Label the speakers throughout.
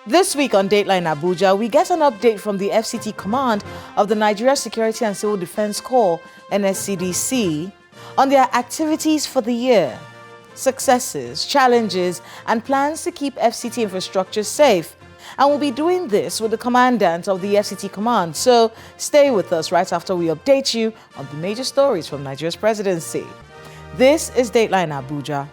Speaker 1: This week on Dateline Abuja, we get an update from the FCT command of the Nigeria Security and Civil Defense Corps, NSCDC, on their activities for the year, successes, challenges, and plans to keep FCT infrastructure safe. And we'll be doing this with the commandant of the FCT command. So stay with us right after we update you on the major stories from Nigeria's presidency. This is Dateline Abuja.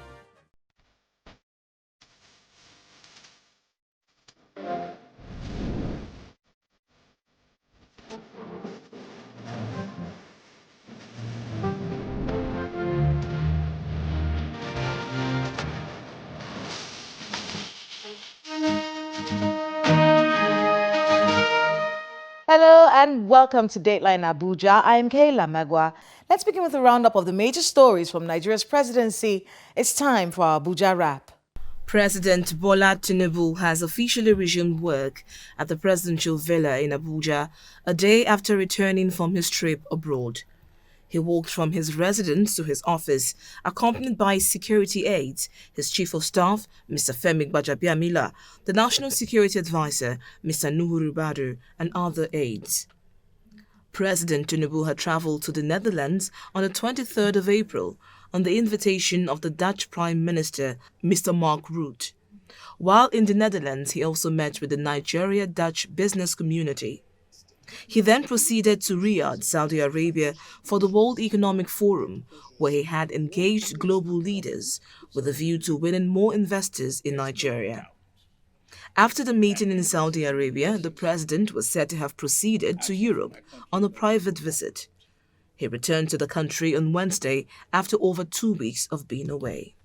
Speaker 1: Hello and welcome to Dateline Abuja. I am Kayla Magwa. Let's begin with a roundup of the major stories from Nigeria's presidency. It's time for our Abuja Wrap.
Speaker 2: President Bola Tinubu has officially resumed work at the presidential villa in Abuja a day after returning from his trip abroad. He walked from his residence to his office, accompanied by his security aides, his chief of staff, Mr. Femi Gbajabiamila, the National Security Advisor, Mr. Nuhu Ribadu, and other aides. President Tinubu had traveled to the Netherlands on the 23rd of April on the invitation of the Dutch Prime Minister, Mr. Mark Rutte. While in the Netherlands, he also met with the Nigeria-Dutch business community. He then proceeded to Riyadh, Saudi Arabia, for the World Economic Forum, where he had engaged global leaders with a view to winning more investors in Nigeria. After the meeting in Saudi Arabia, the president was said to have proceeded to Europe on a private visit. He returned to the country on Wednesday after over 2 weeks of being away.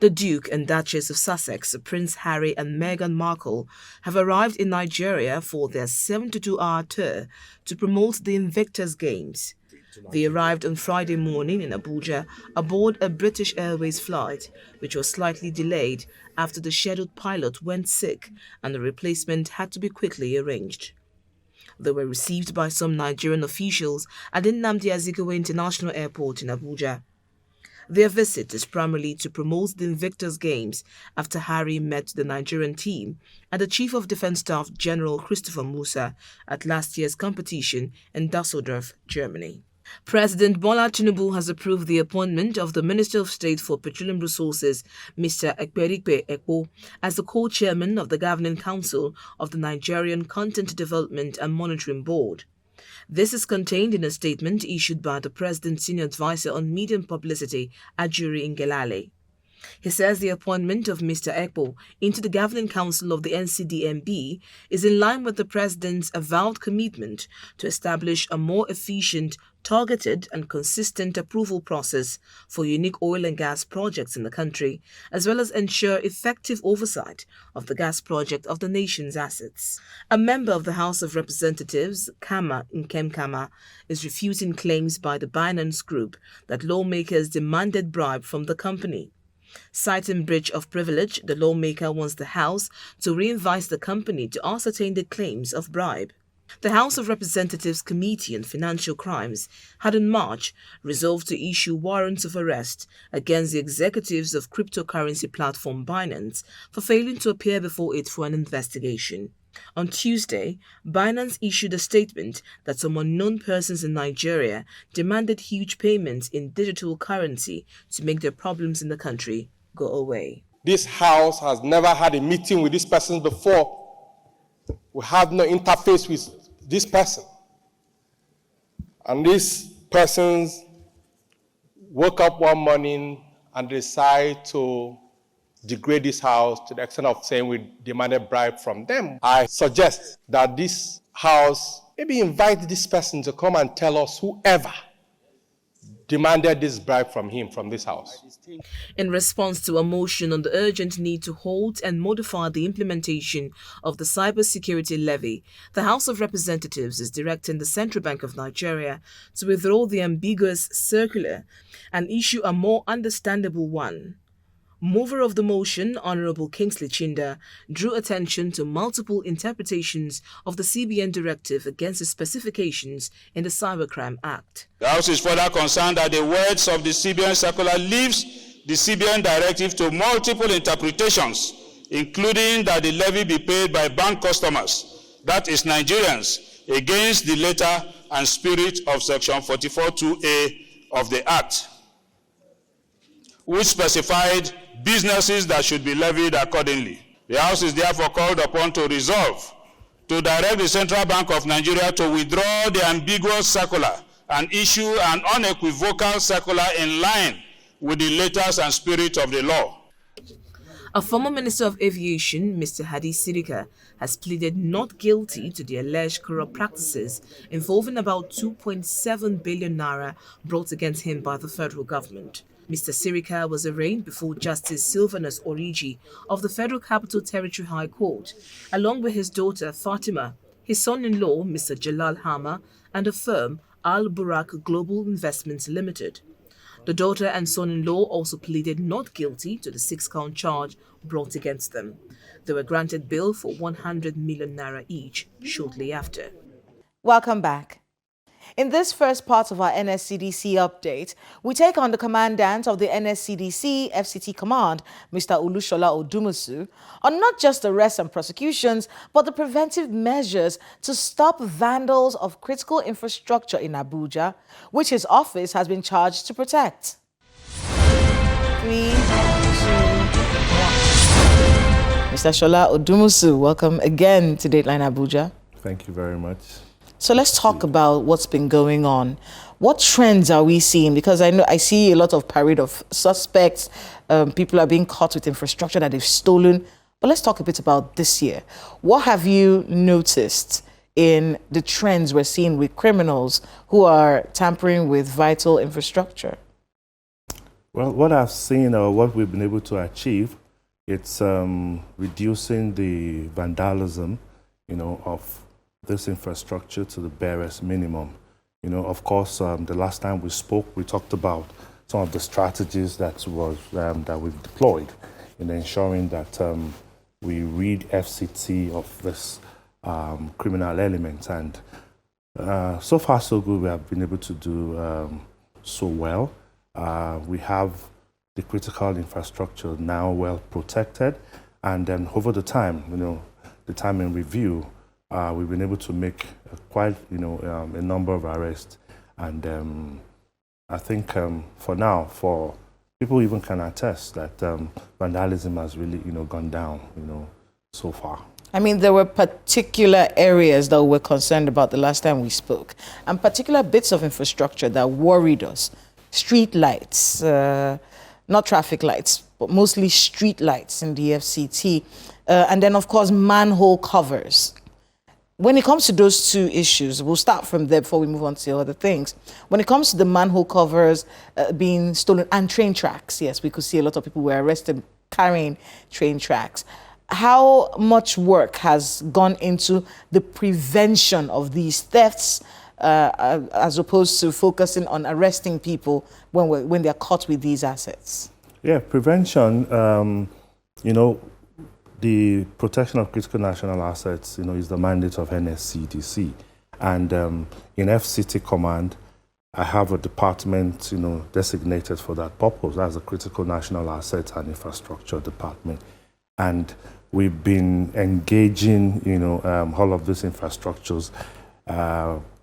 Speaker 2: The Duke and Duchess of Sussex, Prince Harry and Meghan Markle, have arrived in Nigeria for their 72-hour tour to promote the Invictus Games. They arrived on Friday morning in Abuja aboard a British Airways flight, which was slightly delayed after the scheduled pilot went sick and a replacement had to be quickly arranged. They were received by some Nigerian officials at Nnamdi Azikiwe International Airport in Abuja. Their visit is primarily to promote the Invictus Games after Harry met the Nigerian team and the Chief of Defense Staff General Christopher Musa at last year's competition in Dusseldorf, Germany. President Bola Tinubu has approved the appointment of the Minister of State for Petroleum Resources, Mr. Ekperikpe Ekpo, as the co-chairman of the Governing Council of the Nigerian Content Development and Monitoring Board. This is contained in a statement issued by the President's Senior Advisor on Media and Publicity, Ajuri Ngelale. He says the appointment of Mr. Ekpo into the Governing Council of the NCDMB is in line with the President's avowed commitment to establish a more efficient, targeted and consistent approval process for unique oil and gas projects in the country, as well as ensure effective oversight of the gas project of the nation's assets. A member of the House of Representatives, Kama Nkem Kama, is refuting claims by the Binance Group that lawmakers demanded bribe from the company. Citing breach of privilege, the lawmaker wants the House to re-invite the company to ascertain the claims of bribe. The House of Representatives Committee on Financial Crimes had in March resolved to issue warrants of arrest against the executives of cryptocurrency platform Binance for failing to appear before it for an investigation. On Tuesday, Binance issued a statement that some unknown persons in Nigeria demanded huge payments in digital currency to make their problems in the country go away.
Speaker 3: This House has never had a meeting with this person before. We have no interface with this person. And these persons woke up one morning and decide to degrade this House to the extent of saying we demanded bribe from them. I suggest that this House maybe invite this person to come and tell us whoever demanded this bribe from him, from this House.
Speaker 2: In response to a motion on the urgent need to halt and modify the implementation of the cybersecurity levy, the House of Representatives is directing the Central Bank of Nigeria to withdraw the ambiguous circular and issue a more understandable one. Mover of the motion, Honorable Kingsley Chinda, drew attention to multiple interpretations of the CBN directive against the specifications in the Cybercrime Act.
Speaker 4: The House is further concerned that the words of the CBN circular leaves the CBN directive to multiple interpretations including that the levy be paid by bank customers, that is Nigerians, against the letter and spirit of Section 44(2)A of the Act, which specified businesses that should be levied accordingly. The House is therefore called upon to resolve to direct the Central Bank of Nigeria to withdraw the ambiguous circular and issue an unequivocal circular in line with the letters and spirit of the law.
Speaker 2: A former Minister of Aviation, Mr. Hadi Sirika, has pleaded not guilty to the alleged corrupt practices involving about 2.7 billion naira brought against him by the federal government. Mr. Sirika was arraigned before Justice Sylvanus Origi of the Federal Capital Territory High Court, along with his daughter Fatima, his son-in-law Mr. Jalal Hama, and a firm Al Burak Global Investments Limited. The daughter and son-in-law also pleaded not guilty to the 6-count charge brought against them. They were granted bail for 100 million naira each shortly after.
Speaker 1: Welcome back. In this first part of our NSCDC update, we take on the commandant of the NSCDC FCT command, Mr. Olushola Odumusu, on not just arrests and prosecutions, but the preventive measures to stop vandals of critical infrastructure in Abuja, which his office has been charged to protect. 3, 2, 1. Mr. Shola Odumusu, welcome again to Dateline Abuja.
Speaker 5: Thank you very much.
Speaker 1: So let's talk about what's been going on. What trends are we seeing? Because I see a lot of parade of suspects. People are being caught with infrastructure that they've stolen. But let's talk a bit about this year. What have you noticed in the trends we're seeing with criminals who are tampering with vital infrastructure?
Speaker 5: Well, what I've seen or what we've been able to achieve, it's reducing the vandalism, of this infrastructure to the barest minimum. Of course, the last time we spoke, we talked about some of the strategies that we've deployed in ensuring that we rid FCT of this criminal element. And so far, so good. We have been able to do so well. We have the critical infrastructure now well protected, and then over the time, the time in review, we've been able to make quite, a number of arrests, and I think for now, for people even can attest that vandalism has really, gone down, so far.
Speaker 1: I mean, there were particular areas that we were concerned about the last time we spoke, and particular bits of infrastructure that worried us. Street lights, not traffic lights, but mostly street lights in the FCT, and then, of course, manhole covers. When it comes to those two issues, we'll start from there before we move on to other things. When it comes to the manhole covers being stolen and train tracks, yes, we could see a lot of people were arrested carrying train tracks. How much work has gone into the prevention of these thefts as opposed to focusing on arresting people when they're caught with these assets?
Speaker 5: Yeah, prevention, the protection of critical national assets, is the mandate of NSCDC. And in FCT Command, I have a department, designated for that purpose. That's the Critical National Assets and Infrastructure Department. And we've been engaging, all of these infrastructures.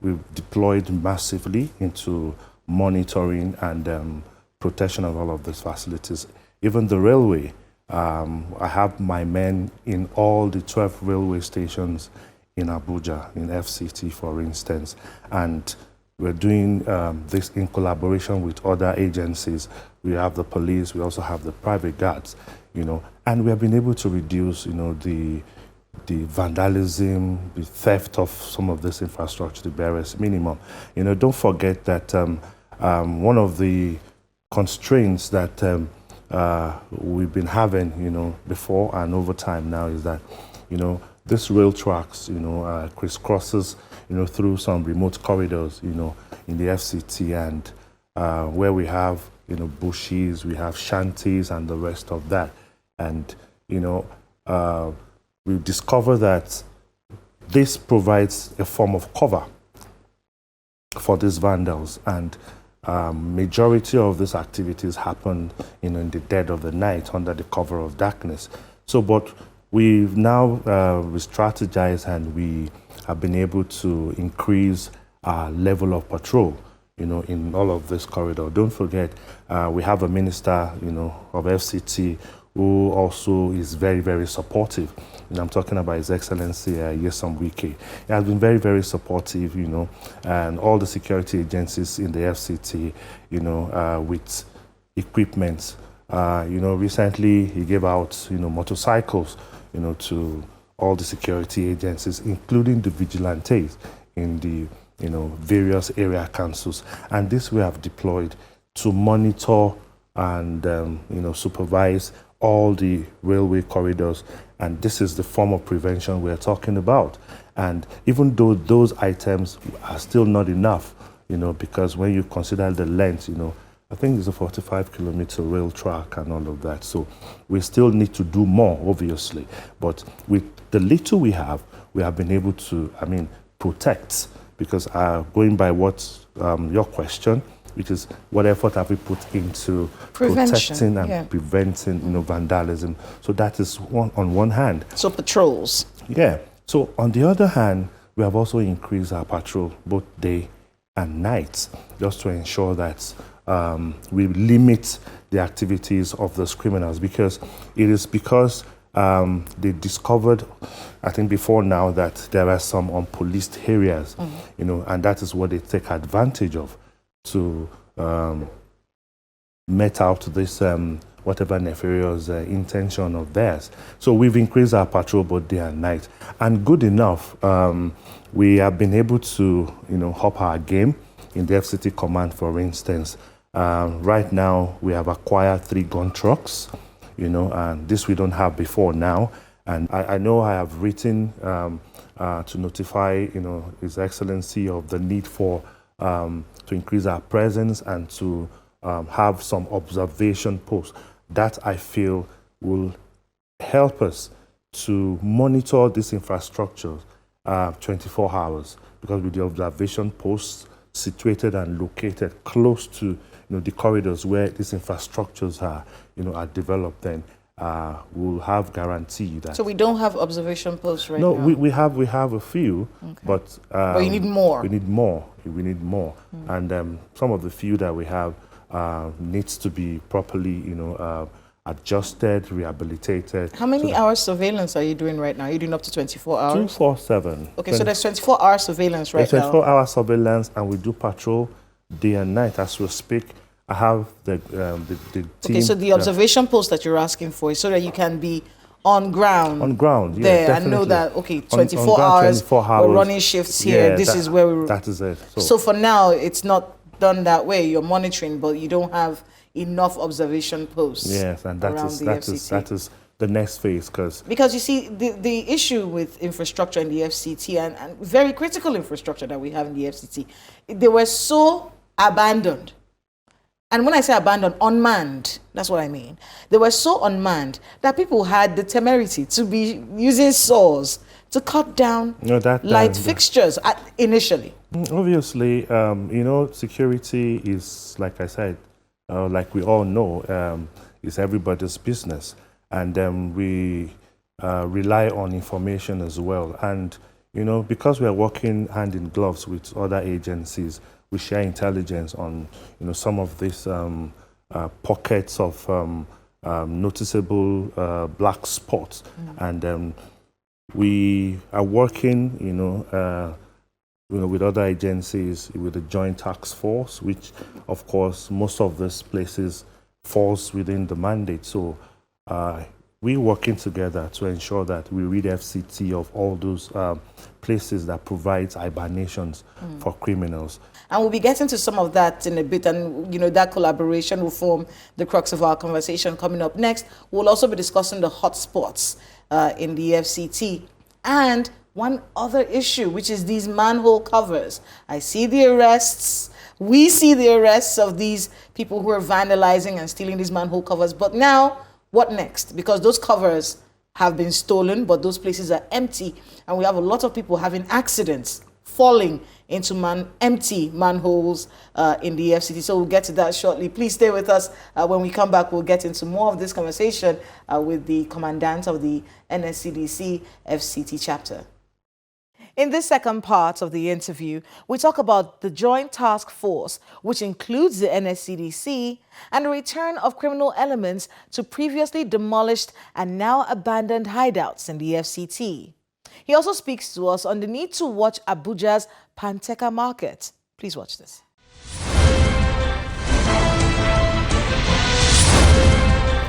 Speaker 5: We've deployed massively into monitoring and protection of all of these facilities. Even the railway, I have my men in all the 12 railway stations in Abuja, in FCT, for instance. And we're doing this in collaboration with other agencies. We have the police, we also have the private guards, and we have been able to reduce, the vandalism, the theft of some of this infrastructure to the barest minimum. Don't forget that one of the constraints that we've been having, before and over time now is that, this rail tracks, crisscrosses, through some remote corridors, in the FCT, and where we have, bushes, we have shanties and the rest of that. And, we discover that this provides a form of cover for these vandals, and majority of these activities happen in the dead of the night under the cover of darkness. So, but we've now re-strategized, and we have been able to increase our level of patrol, in all of this corridor. Don't forget, we have a minister, of FCT who also is very, very supportive. And I'm talking about His Excellency Yesom Wike. He has been very, very supportive, and all the security agencies in the FCT, with equipment. Recently he gave out, motorcycles, to all the security agencies, including the vigilantes in the, various area councils. And this we have deployed to monitor and, supervise all the railway corridors. And this is the form of prevention we're talking about. And even though those items are still not enough, because when you consider the length, I think it's a 45-kilometer rail track and all of that. So we still need to do more, obviously. But with the little we have been able to, protect. Because going by what your question, which is what effort have we put into protecting and preventing, vandalism. So that is on one hand.
Speaker 1: So patrols.
Speaker 5: Yeah. So on the other hand, we have also increased our patrol both day and night, just to ensure that we limit the activities of those criminals, because it is because they discovered, I think before now, that there are some unpoliced areas, and that is what they take advantage of to met out this whatever nefarious intention of theirs. So we've increased our patrol both day and night, and good enough, we have been able to up our game in the FCT command. For instance, right now we have acquired 3 gun trucks, and this we don't have before now. And I know I have written to notify His Excellency of the need for to increase our presence and to have some observation posts that I feel will help us to monitor this infrastructure 24 hours, because with the observation posts situated and located close to the corridors where these infrastructures are developed, then we'll have guarantee that.
Speaker 1: So we don't have observation posts right
Speaker 5: now?
Speaker 1: No,
Speaker 5: we have a few, okay. But
Speaker 1: you need more.
Speaker 5: We need more. And some of the few that we have needs to be properly, adjusted, rehabilitated.
Speaker 1: How many hours surveillance are you doing right now? Are you doing up to 24 hours?
Speaker 5: 24/7.
Speaker 1: Okay, so there's 24-hour surveillance right now.
Speaker 5: 24-hour surveillance, and we do patrol day and night as we speak. I have the team.
Speaker 1: Okay, so the observation post that you're asking for is so that you can be on ground.
Speaker 5: On ground, yeah,
Speaker 1: there,
Speaker 5: definitely.
Speaker 1: and know that, okay, 24
Speaker 5: on ground,
Speaker 1: hours,
Speaker 5: 24 hours,
Speaker 1: we're running shifts here,
Speaker 5: yeah,
Speaker 1: this is where we're...
Speaker 5: That is it.
Speaker 1: So for now, it's not done that way. You're monitoring, but you don't have enough observation posts.
Speaker 5: Yes, and that is the next phase.
Speaker 1: Because you see, the issue with infrastructure in the FCT, and very critical infrastructure that we have in the FCT, they were so abandoned. And when I say abandoned, unmanned, that's what I mean. They were so unmanned that people had the temerity to be using saws to cut down light fixtures initially.
Speaker 5: Obviously, security is, like I said, like we all know, is everybody's business. And we rely on information as well. And, because we are working hand in gloves with other agencies, we share intelligence on, some of these pockets of noticeable black spots. And we are working, with other agencies, with the Joint Task Force, which, of course, most of these places falls within the mandate. So we're working together to ensure that we rid FCT of all those places that provides hibernations for criminals.
Speaker 1: And we'll be getting to some of that in a bit, and that collaboration will form the crux of our conversation coming up next. We'll also be discussing the hotspots in the FCT and one other issue, which is these manhole covers. I see the arrests. We see the arrests of these people who are vandalizing and stealing these manhole covers. But now, what next? Because those covers have been stolen, but those places are empty, and we have a lot of people having accidents falling into empty manholes in the FCT. So we'll get to that shortly. Please stay with us. When we come back, we'll get into more of this conversation with the commandant of the NSCDC FCT chapter. In this second part of the interview, we talk about the Joint Task Force, which includes the NSCDC, and the return of criminal elements to previously demolished and now abandoned hideouts in the FCT. He also speaks to us on the need to watch Abuja's Panteca market. Please watch this.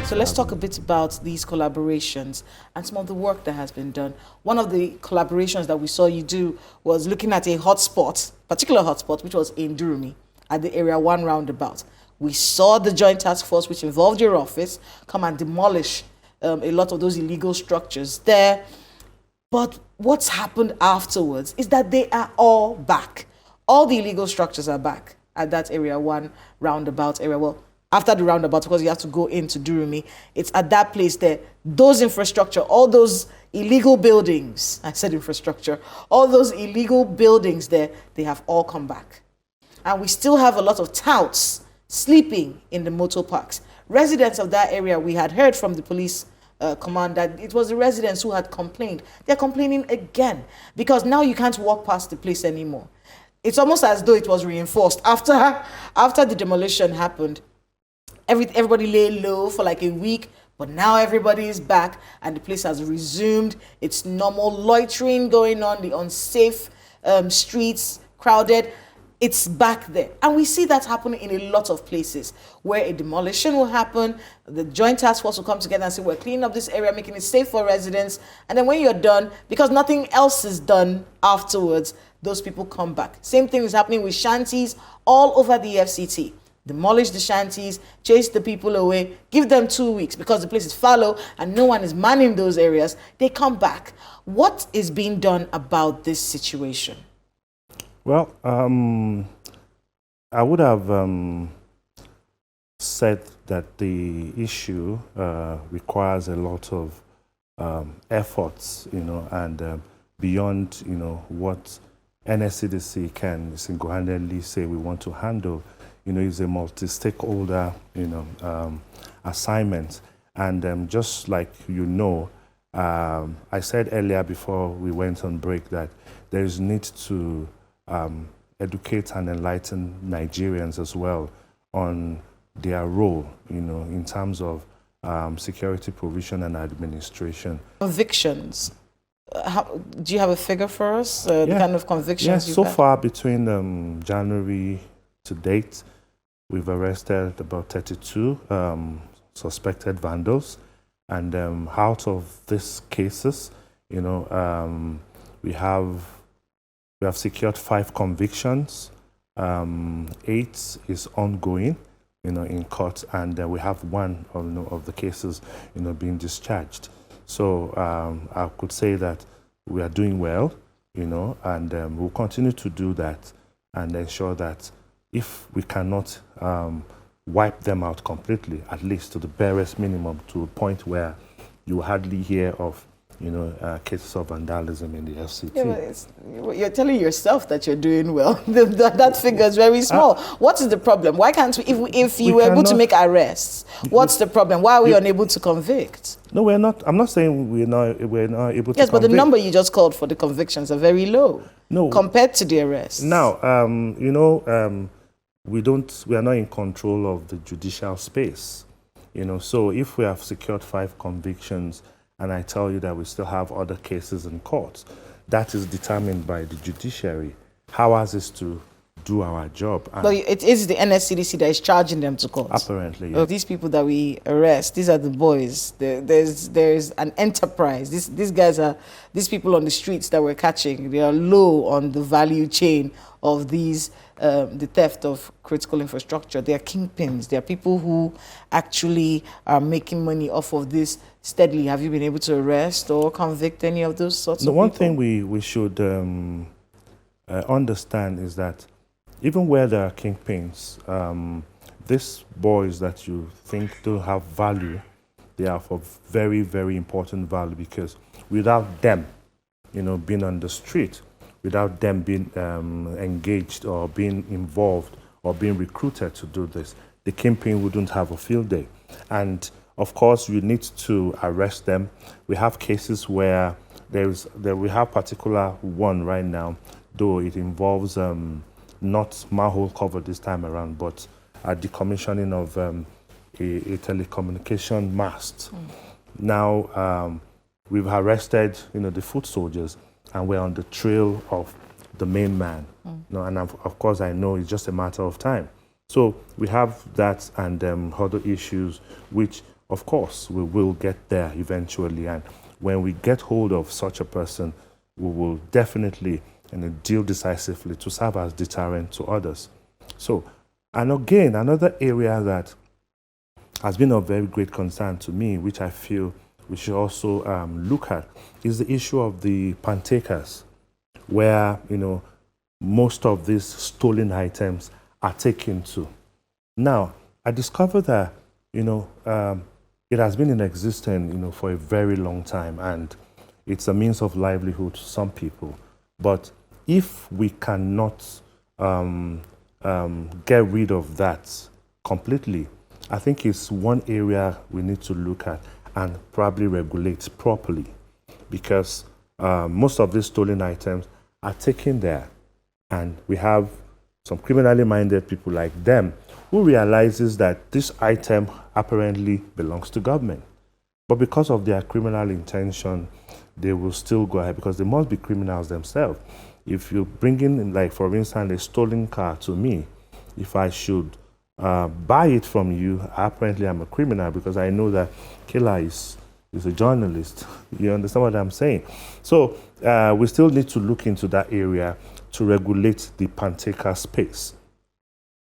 Speaker 1: So let's talk a bit about these collaborations and some of the work that has been done. One of the collaborations that we saw you do was looking at a particular hotspot, which was in Durumi at the Area 1 roundabout. We saw the Joint Task Force, which involved your office, come and demolish a lot of those illegal structures there. But what's happened afterwards is that they are all back. All the illegal structures are back at that Area 1 roundabout area. Well, after the roundabout, because you have to go into Durumi, it's at that place there. Those infrastructure, all those illegal buildings, I said infrastructure, all those illegal buildings there, they have all come back. And we still have a lot of touts sleeping in the motor parks. Residents of that area, we had heard from the police command that it was the residents who had complained. They're complaining again because now you can't walk past the place anymore. It's almost as though it was reinforced. After the demolition happened, everybody lay low for like a week, but now everybody is back and the place has resumed its normal loitering going on, the unsafe streets, crowded. It's back there. And we see that happening in a lot of places where a demolition will happen. The Joint Task Force will come together and say, we're cleaning up this area, making it safe for residents. And then when you're done, because nothing else is done afterwards, those people come back. Same thing is happening with shanties all over the FCT. Demolish the shanties, chase the people away, give them 2 weeks because the place is fallow and no one is manning those areas. They come back. What is being done about this situation?
Speaker 5: Well, I would have said that the issue requires a lot of efforts, and beyond, what NSCDC can single-handedly say we want to handle. It's a multi-stakeholder, assignment. And just like I said earlier before we went on break that there is need to educate and enlighten Nigerians as well on their role, in terms of security provision and administration. Convictions.
Speaker 1: Do you have a figure for us? The kind of convictions you've
Speaker 5: so
Speaker 1: had?
Speaker 5: far between January to date, we've arrested about 32 suspected vandals, and out of these cases, we have secured 5 convictions. 8 is ongoing, in court, and we have 1 of the cases, being discharged. So I could say that we are doing well, and we'll continue to do that and ensure that if we cannot wipe them out completely, at least to the barest minimum, to a point where you hardly hear of, cases of vandalism in the FCT.
Speaker 1: Yeah, but you're telling yourself that you're doing well. That figure is very small. What is the problem? Why can't we, if you were able to make arrests, what's the problem? Why are we unable to convict?
Speaker 5: No, we're not. I'm not saying we're not able to convict.
Speaker 1: Yes, but the number you just called for the convictions are very low compared to the arrests.
Speaker 5: Now, we are not in control of the judicial space. So if we have secured 5 convictions, and I tell you that we still have other cases in court, that is determined by the judiciary. Ours is to do our job.
Speaker 1: But it is the NSCDC that is charging them to court.
Speaker 5: Apparently, yes.
Speaker 1: These people that we arrest, these are the boys. There's an enterprise. These people on the streets that we're catching, they are low on the value chain of these, the theft of critical infrastructure. They are kingpins. They are people who actually are making money off of this steadily. Have you been able to arrest or convict any of those sorts of people?
Speaker 5: The one thing we should understand is that even where there are kingpins, these boys that you think don't have value, they are for very, very important value, because without them, being on the street, without them being engaged or being involved or being recruited to do this, the kingpin wouldn't have a field day. And of course, you need to arrest them. We have cases where we have particular one right now, though it involves not manhole cover this time around, but a decommissioning of a telecommunication mast. Now, we've arrested, the foot soldiers, and we're on the trail of the main man. And of course, I know it's just a matter of time. So we have that and other issues, which, of course, we will get there eventually. And when we get hold of such a person, we will definitely deal decisively to serve as deterrent to others. So, and again, another area that has been of very great concern to me, which I feel we should also look at, is the issue of the pantakers, where, most of these stolen items are taken to. Now, I discovered that, it has been in existence, for a very long time, and it's a means of livelihood to some people. But if we cannot get rid of that completely, I think it's one area we need to look at and probably regulate properly, because most of these stolen items are taken there, and we have some criminally minded people like them who realizes that this item apparently belongs to government. But because of their criminal intention, they will still go ahead, because they must be criminals themselves. If you bring in, like, for instance, a stolen car to me, if I should buy it from you, apparently I'm a criminal, because I know that killer is a journalist. You understand what I'm saying? So we still need to look into that area to regulate the pantaker space.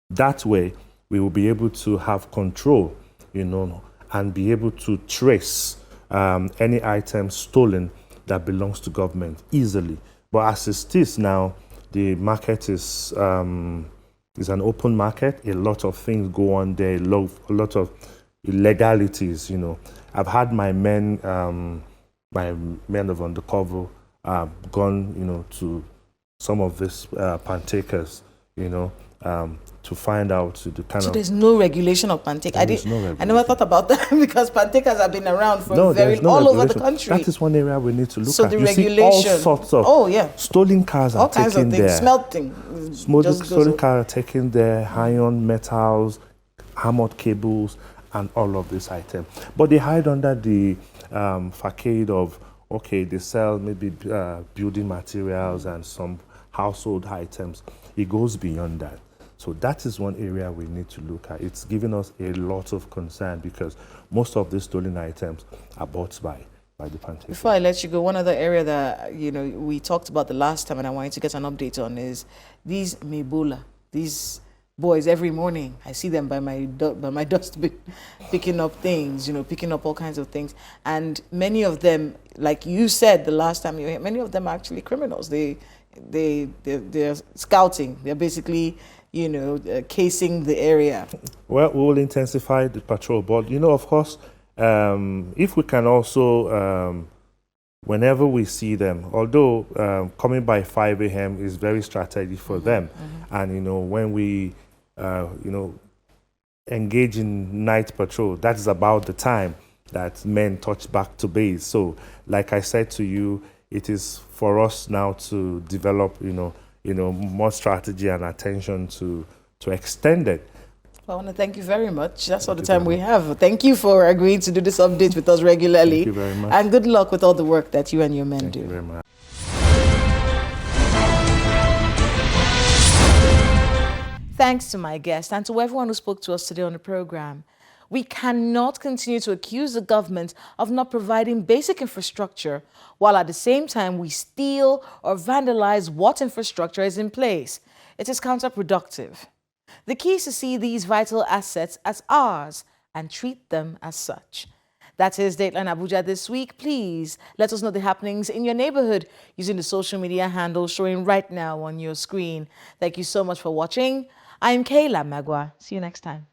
Speaker 5: That way, we will be able to have control, and be able to trace any item stolen that belongs to government easily. But as it is now, the market is an open market. A lot of things go on there, a lot of illegalities, I've had my men of undercover gone, to some of these pantakers, to find out the kind
Speaker 1: So
Speaker 5: of...
Speaker 1: there's no regulation of pantake. I never thought about that because pantakers have been around for all over the country.
Speaker 5: That is one area we need to look at.
Speaker 1: So the regulation,
Speaker 5: see all sorts of stolen cars are taken there. All kinds of things,
Speaker 1: smelting.
Speaker 5: Stolen cars are taken there, iron, metals, armored cables, and all of these items. But they hide under the facade of, okay, they sell maybe building materials and some household items. It goes beyond that. So that is one area we need to look at. It's given us a lot of concern because most of these stolen items are bought by the pantakers.
Speaker 1: Before I let you go, one other area that we talked about the last time and I wanted to get an update on is these Mebola. These boys, every morning I see them by my dustbin picking up things, picking up all kinds of things. And many of them, like you said the last time you were here, many of them are actually criminals. They're scouting. They're basically casing the area.
Speaker 5: Well, we will intensify the patrol, but of course, if we can also, whenever we see them, although coming by 5 a.m. is very strategic for them, and when we, engage in night patrol, that is about the time that men touch back to base. So, like I said to you, it is for us now to develop, more strategy and attention to extend it.
Speaker 1: Well, I want to thank you very much. That's all the time we have. Thank you for agreeing to do this update with us regularly.
Speaker 5: Thank you very much.
Speaker 1: And good luck with all the work that you and your men do.
Speaker 5: Thank you very much.
Speaker 1: Thanks to my guest and to everyone who spoke to us today on the program. We cannot continue to accuse the government of not providing basic infrastructure while at the same time we steal or vandalize what infrastructure is in place. It is counterproductive. The key is to see these vital assets as ours and treat them as such. That is Dateline Abuja this week. Please let us know the happenings in your neighborhood using the social media handles showing right now on your screen. Thank you so much for watching. I'm Kayla Magwa. See you next time.